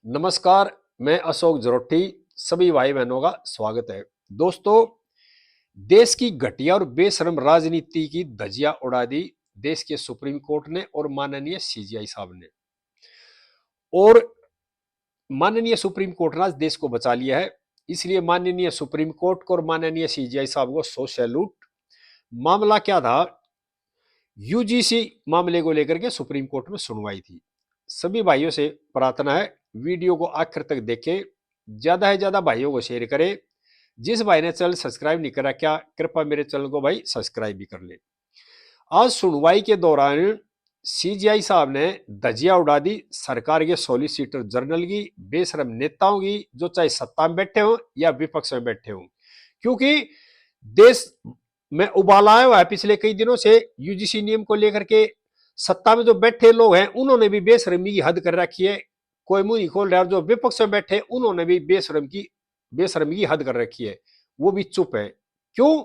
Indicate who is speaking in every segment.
Speaker 1: नमस्कार। मैं अशोक जरोटी सभी भाई बहनों का स्वागत है। दोस्तों, देश की घटिया और बेशरम राजनीति की धज्जियां उड़ा दी देश के सुप्रीम कोर्ट ने और माननीय सीजीआई साहब ने। और माननीय सुप्रीम कोर्ट ने आज देश को बचा लिया है, इसलिए माननीय सुप्रीम कोर्ट को और माननीय सीजीआई साहब को सो सैल्यूट। मामला क्या था? यूजीसी मामले को लेकर के सुप्रीम कोर्ट में सुनवाई थी। सभी भाइयों से प्रार्थना है, वीडियो को आखिर तक देखें, ज्यादा से ज्यादा भाइयों को शेयर करें। जिस भाई ने चैनल सब्सक्राइब नहीं करा, क्या कृपया मेरे चैनल को भाई सब्सक्राइब भी कर ले। आज सुनवाई के दौरान सीजीआई साहब ने धज्जियां उड़ा दी सरकार के सॉलिसिटर जनरल की, बेशरम नेताओं की, जो चाहे सत्ता में बैठे हो या विपक्ष में बैठे हो। क्योंकि देश में उबाल आया हुआ है पिछले कई दिनों से यूजीसी नियम को लेकर के। सत्ता में जो बैठे लोग हैं उन्होंने भी बेशर्मी की हद कर रखी है, कोई मुंह नहीं खोल रहा। जो विपक्ष में बैठे उन्होंने भी बेशर्मी की हद कर रखी है, वो भी चुप है। क्यों?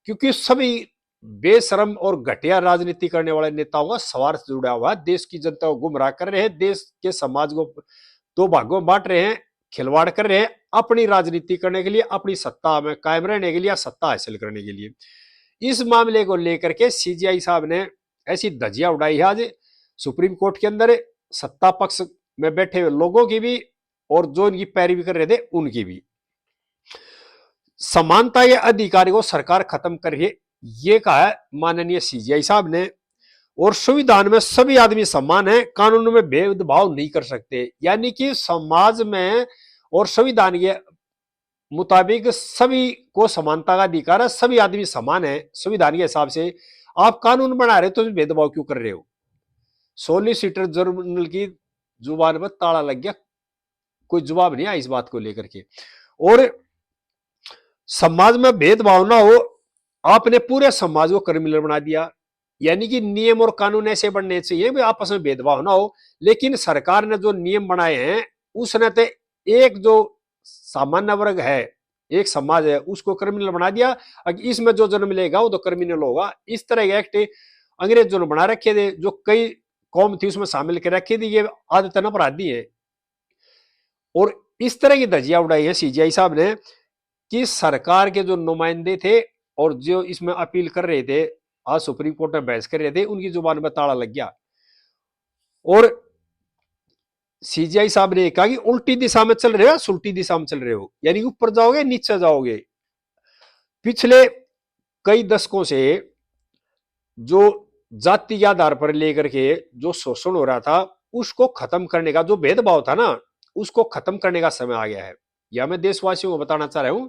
Speaker 1: क्योंकि सभी बेशरम और घटिया राजनीति करने वाले नेताओं का स्वार्थ जुड़ा हुआ है। देश की जनता को गुमराह कर रहे हैं, देश के समाज को दो भागों में बांट रहे हैं, खिलवाड़ कर रहे हैं अपनी राजनीति करने के लिए, अपनी सत्ता में कायम रहने के लिए, सत्ता हासिल करने के लिए। इस मामले को लेकर के सीजीआई साहब ने ऐसी धज्जियां उड़ाई है आज सुप्रीम कोर्ट के अंदर, सत्ता पक्ष में बैठे हुए लोगों की भी और जो इनकी पैरवी कर रहे थे उनकी भी। समानता या अधिकार को सरकार खत्म कर रही है, ये कहा है माननीय सीजीआई साहब ने। और संविधान में सभी आदमी समान है, कानून में भेदभाव नहीं कर सकते। यानी कि समाज में और संविधान के मुताबिक सभी को समानता का अधिकार है, सभी आदमी समान है संविधान के हिसाब से। आप कानून बना रहे हो तो भेदभाव क्यों कर रहे हो? सॉलिसिटर जनरल की जुबान पर ताला लग गया, कोई जवाब नहीं आया इस बात को लेकर के। और समाज में भेदभाव ना हो, आपने पूरे समाज को क्रिमिनल बना दिया। यानी कि नियम और कानून ऐसे बनने चाहिए भी आपस में भेदभाव ना हो, लेकिन सरकार ने जो नियम बनाए हैं उसने तो एक जो सामान्य वर्ग है, एक समाज है, उसको क्रिमिनल बना दिया। इसमें जो जन्म लेगा वो तो क्रिमिनल होगा। इस तरह के एक्ट अंग्रेजों ने बना रखे थे, जो कई कौम थी उसमें शामिल कर रखी थी, ये आदतन अपराधी है। और इस तरह की धज्जियां उड़ाई है सीजीआई साहब ने कि सरकार के जो नुमाइंदे थे और जो इसमें अपील कर रहे थे, आज सुप्रीम कोर्ट में बहस कर रहे थे, उनकी जुबान में ताला लग गया। और सीजीआई साहब ने कहा कि उल्टी दिशा में चल रहे हो, सुल्टी दिशा में चल रहे हो, यानी ऊपर जाओगे नीचे जाओगे। पिछले कई दशकों से जो जाति के आधार पर लेकर के जो शोषण हो रहा था उसको खत्म करने का, जो भेदभाव था ना, उसको खत्म करने का समय आ गया है। यह मैं देशवासियों को बताना चाह रहा हूं।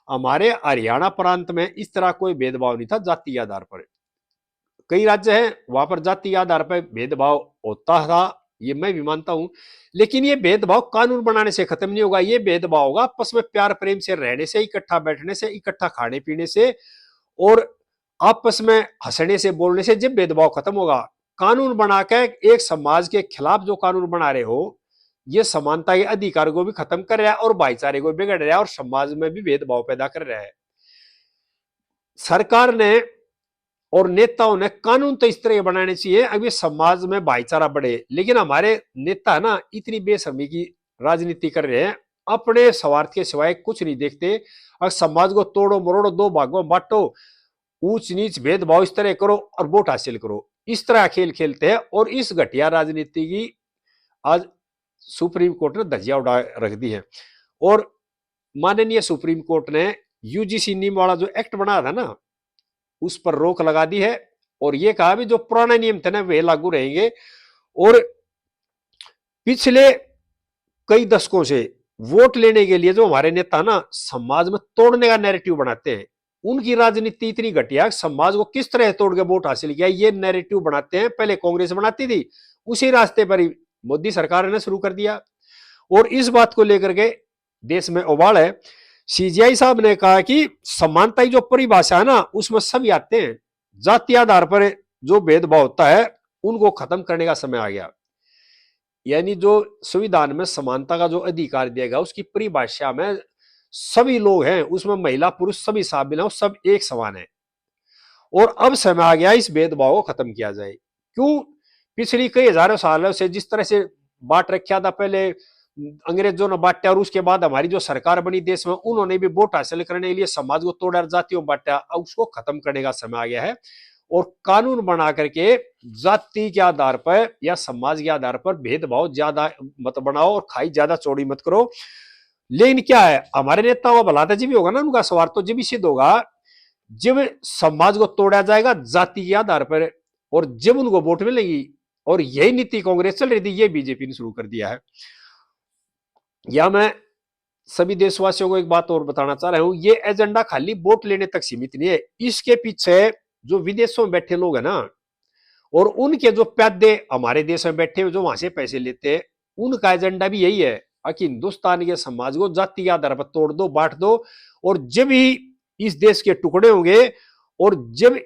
Speaker 1: हमारे हरियाणा प्रांत में इस तरह कोई भेदभाव नहीं था जाति के आधार पर। कई राज्य हैं वहां पर जाति के आधार पर भेदभाव होता था, ये मैं भी मानता हूं। लेकिन ये भेदभाव कानून बनाने से खत्म नहीं होगा, ये भेदभाव होगा आपस में प्यार प्रेम से रहने से, इकट्ठा बैठने से, इकट्ठा खाने पीने से और आपस में हंसने से, बोलने से जब भेदभाव खत्म होगा। कानून बनाकर एक समाज के खिलाफ जो कानून बना रहे हो, ये समानता के अधिकार को भी खत्म कर रहा है और भाईचारे को बिगड़ रहा है और समाज में भी भेदभाव पैदा कर रहा है। सरकार ने और नेताओं ने कानून तो इस तरह बनाने चाहिए अभी समाज में भाईचारा बढ़े, लेकिन हमारे नेता ना इतनी बेशर्मी की राजनीति कर रहे हैं, अपने स्वार्थ के सिवाय कुछ नहीं देखते। और समाज को तोड़ो मरोड़ो, दो भागों में बांटो, ऊंच नीच भेदभाव इस तरह करो और वोट हासिल करो, इस तरह खेल खेलते हैं। और इस घटिया राजनीति की आज सुप्रीम कोर्ट ने धज्जियां उड़ा रख दी है। और माननीय सुप्रीम कोर्ट ने यूजीसी नियम वाला जो एक्ट बनाया था ना, उस पर रोक लगा दी है और यह कहा भी जो पुराने नियम थे ना वे लागू रहेंगे। और पिछले कई दशकों से वोट लेने के लिए जो हमारे नेता ना समाज में तोड़ने का नैरेटिव बनाते हैं, उनकी राजनीति इतनी घटिया, समाज को किस तरह तोड़ के वोट हासिल किया ये नैरेटिव बनाते हैं। पहले कांग्रेस बनाती थी, उसी रास्ते पर ही मोदी सरकार ने शुरू कर दिया। और इस बात को लेकर के देश में उबाल है। सीजीआई साहब ने कहा कि समानता की जो परिभाषा है ना उसमें सभी आते हैं, जाति आधार पर जो भेदभाव होता है उनको खत्म करने का समय आ गया। यानी जो संविधान में समानता का जो अधिकार दिया गया उसकी परिभाषा में सभी लोग हैं, उसमें महिला पुरुष सभी शामिल हैं, सब एक समान है। और अब समय आ गया इस भेदभाव को खत्म किया जाए। क्यों? पिछली कई हजारों सालों से जिस तरह से बांट रखा था, पहले अंग्रेजों ने बांटा और उसके बाद हमारी जो सरकार बनी देश में, उन्होंने भी वोट हासिल करने के लिए समाज को तोड़ा, जातियों बांटा। उसको खत्म करने का समय आ गया है और कानून बना करके जाति के आधार पर या समाज के आधार पर भेदभाव ज्यादा मत बनाओ और खाई ज्यादा चौड़ी मत करो। लेकिन क्या है, हमारे नेताओं का भला तो जी भी होगा ना, उनका स्वार्थ तो जी भी सिद्ध होगा जब समाज को तोड़ा जाएगा जाति के आधार पर और जब उनको वोट मिलेगी। और यही नीति कांग्रेस चल रही थी, ये बीजेपी ने शुरू कर दिया है। या मैं सभी देशवासियों को एक बात और बताना चाह रहा हूं, ये एजेंडा खाली वोट लेने तक सीमित नहीं है। इसके पीछे जो विदेशों में बैठे लोग हैं ना, और उनके जो प्यादे हमारे देश में बैठे जो वहां से पैसे लेते हैं, उनका एजेंडा भी यही है कि हिंदुस्तान के समाज को जाति के आधार पर तोड़ दो, बांट दो। और जब ही इस देश के टुकड़े होंगे और जब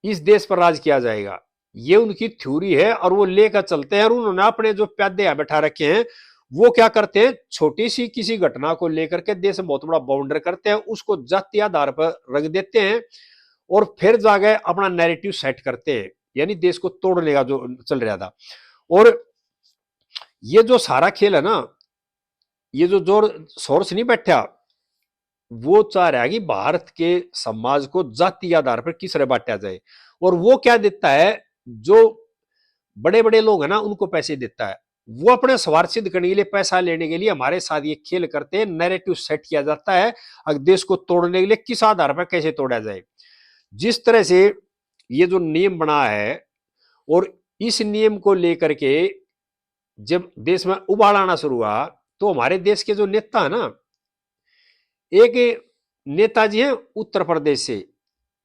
Speaker 1: इस देश पर राज किया जाएगा, ये उनकी थ्योरी है और वो लेकर चलते हैं। और उन्होंने अपने जो प्यादे यहां बैठा रखे हैं, वो क्या करते हैं, छोटी सी किसी घटना को लेकर के देश में बहुत बड़ा बाउंडर करते हैं, उसको जाति आधार पर रख देते हैं और फिर जाके अपना नैरेटिव सेट करते हैं, यानी देश को तोड़ने का जो चल रहा था। और ये जो सारा खेल है ना, ये जो जोर शोर से नहीं बैठा, वो चाह रहा है कि भारत के समाज को जाति के आधार पर किस तरह बांटा जाए। और वो क्या देता है, जो बड़े बड़े लोग हैं ना, उनको पैसे देता है। वो अपने स्वार्थ सिद्ध करने के लिए, पैसा लेने के लिए हमारे साथ ये खेल करते हैं। नैरेटिव सेट किया जाता है अगर देश को तोड़ने के लिए किस आधार पर कैसे तोड़ा जाए। जिस तरह से ये जो नियम बना है, और इस नियम को लेकर के जब देश में उबाल आना शुरू हुआ, तो हमारे देश के जो नेता है ना, एक नेताजी हैं उत्तर प्रदेश से,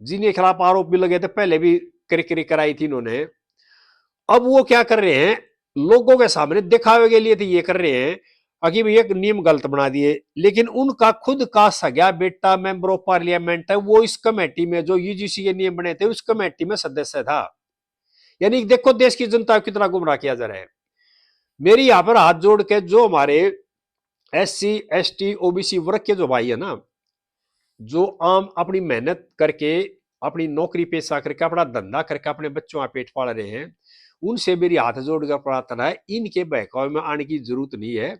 Speaker 1: जिनके खिलाफ आरोप भी लगे थे, पहले भी क्रिक कराई थी इन्होंने। अब वो क्या कर रहे हैं, लोगों के सामने दिखावे के लिए तो ये कर रहे हैं कि भाई एक नियम गलत बना दिए, लेकिन उनका खुद का सगा बेटा मेंबर ऑफ पार्लियामेंट है, वो इस कमेटी में जो यूजीसी के नियम बने थे उस कमेटी में सदस्य था। यानी देखो देश की जनता को कितना गुमराह किया जा रहा है। मेरी यहां पर हाथ जोड़ के जो हमारे SC ST OBC वर्ग के जो भाई है ना, जो आम अपनी मेहनत करके, अपनी नौकरी पेशा करके, अपना धंधा करके अपने बच्चों का पेट पाल रहे हैं, उनसे मेरी हाथ जोड़कर प्रार्थना है, इनके बहकावे में आने की जरूरत नहीं है।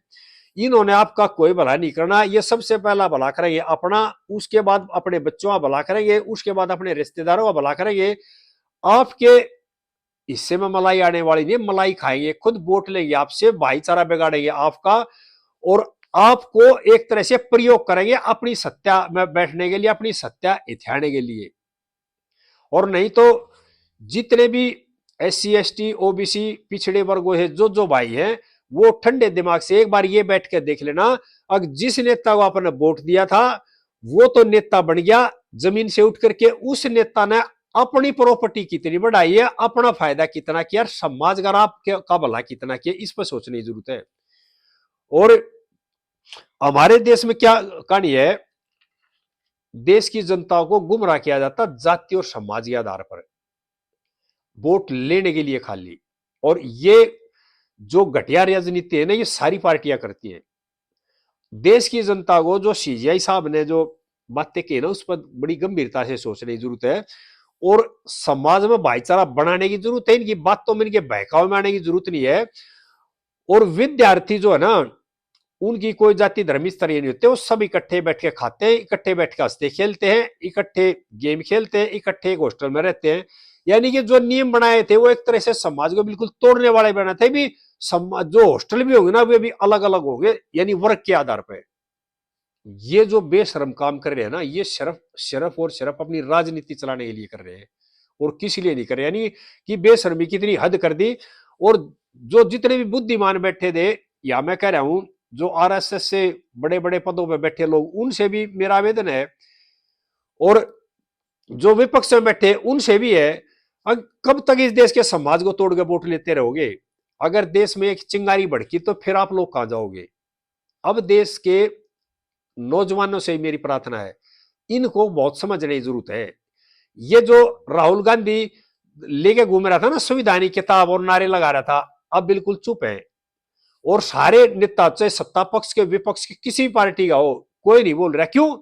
Speaker 1: इन्होंने आपका कोई भला नहीं करना। ये सबसे पहला भला करेंगे अपना, उसके बाद अपने बच्चों का भला करेंगे, उसके बाद अपने रिश्तेदारों का भला करेंगे। आपके हिस्से में मलाई आने वाली नहीं, मलाई खाएंगे, खुद वोट लेंगे आपसे, भाईचारा बिगाड़ेंगे आपका, और आपको एक तरह से प्रयोग करेंगे अपनी सत्ता में बैठने के लिए, अपनी सत्ता इथाने के लिए। और नहीं तो जितने भी SC ST OBC पिछड़े वर्गों है, जो भाई हैं, वो ठंडे दिमाग से एक बार ये बैठ के देख लेना, अगर जिस नेता को आपने वोट दिया था वो तो नेता बन गया जमीन से उठ करके, उस नेता ने अपनी प्रॉपर्टी कितनी बढ़ाई है, अपना फायदा कितना किया, समाज का आपका भला कितना किया, इस पर सोचने की जरूरत है। और हमारे देश में क्या कहानी है, देश की जनता को गुमराह किया जाता जाति और समाज के आधार पर वोट लेने के लिए खाली। और ये जो घटिया राजनीति है ना, ये सारी पार्टियां करती हैं। देश की जनता को जो CGI साहब ने जो बातें की ना, उस पर बड़ी गंभीरता से सोचने की जरूरत है और समाज में भाईचारा बनाने की जरूरत है। इनकी बातों में, इनके बहकावे में आने की जरूरत नहीं है। और विद्यार्थी जो है ना, उनकी कोई जाति धर्म स्तर नहीं होते, वो सब इकट्ठे बैठ के खाते हैं, इकट्ठे बैठ के हंसते खेलते हैं, इकट्ठे गेम खेलते हैं, इकट्ठे एक हॉस्टल में रहते हैं। यानी कि जो नियम बनाए थे वो एक तरह से समाज को बिल्कुल तोड़ने वाले बनाए थे। भी समाज जो हॉस्टल भी होंगे ना, वे भी अलग अलग होंगे, यानी वर्ग के आधार पर। ये जो बेशरम काम कर रहे हैं ना, ये सिर्फ सिर्फ और सिर्फ अपनी राजनीति चलाने के लिए कर रहे हैं और किसी लिए नहीं कर रहे। यानी कि बेशर्मी की इतनी हद कर दी। और जो जितने भी बुद्धिमान बैठे थे, या मैं कह रहा हूं जो RSS से बड़े बड़े पदों पर बैठे लोग, उनसे भी मेरा आवेदन है, और जो विपक्ष में बैठे उनसे भी है, कब तक इस देश के समाज को तोड़ के वोट लेते रहोगे। अगर देश में एक चिंगारी भड़की तो फिर आप लोग कहां जाओगे। अब देश के नौजवानों से मेरी प्रार्थना है, इनको बहुत समझने की जरूरत है। ये जो राहुल गांधी लेके घूम रहा था ना संविधानिक किताब और नारे लगा रहा था, अब बिल्कुल चुप है। और सारे नेता, चाहे सत्ता पक्ष के विपक्ष के किसी पार्टी का हो, कोई नहीं बोल रहा। क्यों?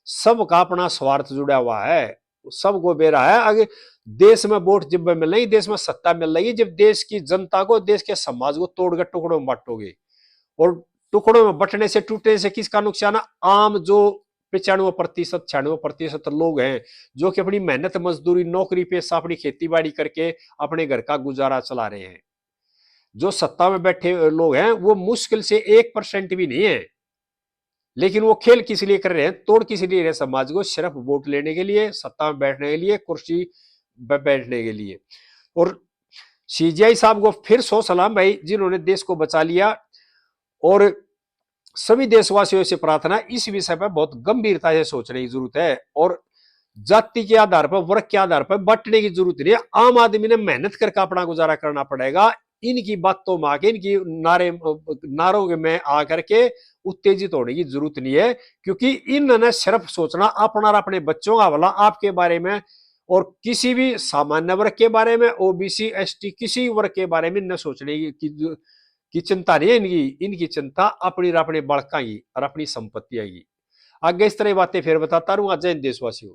Speaker 1: सबका अपना स्वार्थ जुड़ा हुआ है, सबको बेरा है। अगर देश में वोट जब मिल रही, देश में सत्ता मिल रही, जब देश की जनता को, देश के समाज को तोड़कर टुकड़ों में बांटोगे। और टुकड़ों में बंटने से टूटने से किसका नुकसान है? आम जो 95% 96% लोग हैं जो कि अपनी मेहनत मजदूरी नौकरी पेशा अपनी खेती बाड़ी करके अपने घर का गुजारा चला रहे हैं। जो सत्ता में बैठे लोग हैं वो मुश्किल से 1% भी नहीं है, लेकिन वो खेल किस लिए कर रहे हैं, तोड़ किस लिए रहे हैं समाज को? सिर्फ वोट लेने के लिए, सत्ता में बैठने के लिए, कुर्सी पे बैठने के लिए। और सीजीआई साहब को फिर सौ सलाम भाई, जिन्होंने देश को बचा लिया। और सभी देशवासियों से प्रार्थना, इस विषय पर बहुत गंभीरता से सोचने की जरूरत है और जाति के आधार पर, वर्ग के आधार पर बांटने की जरूरत नहीं है। आम आदमी ने मेहनत करके अपना गुजारा करना पड़ेगा। इनकी बातों में आके, इनकी नारों में आकर के उत्तेजित होने की जरूरत नहीं है, क्योंकि इन्होंने सिर्फ सोचना अपना और अपने बच्चों का भला, आपके बारे में और किसी भी सामान्य वर्ग के बारे में, ओबीसी एसटी किसी वर्ग के बारे में न सोचने की चिंता नहीं है इनकी। इनकी चिंता अपनी और अपने बड़का की और अपनी संपत्ति की। आगे इस तरह बातें फिर बताता रहूंगा। जय हिंद देशवासियों।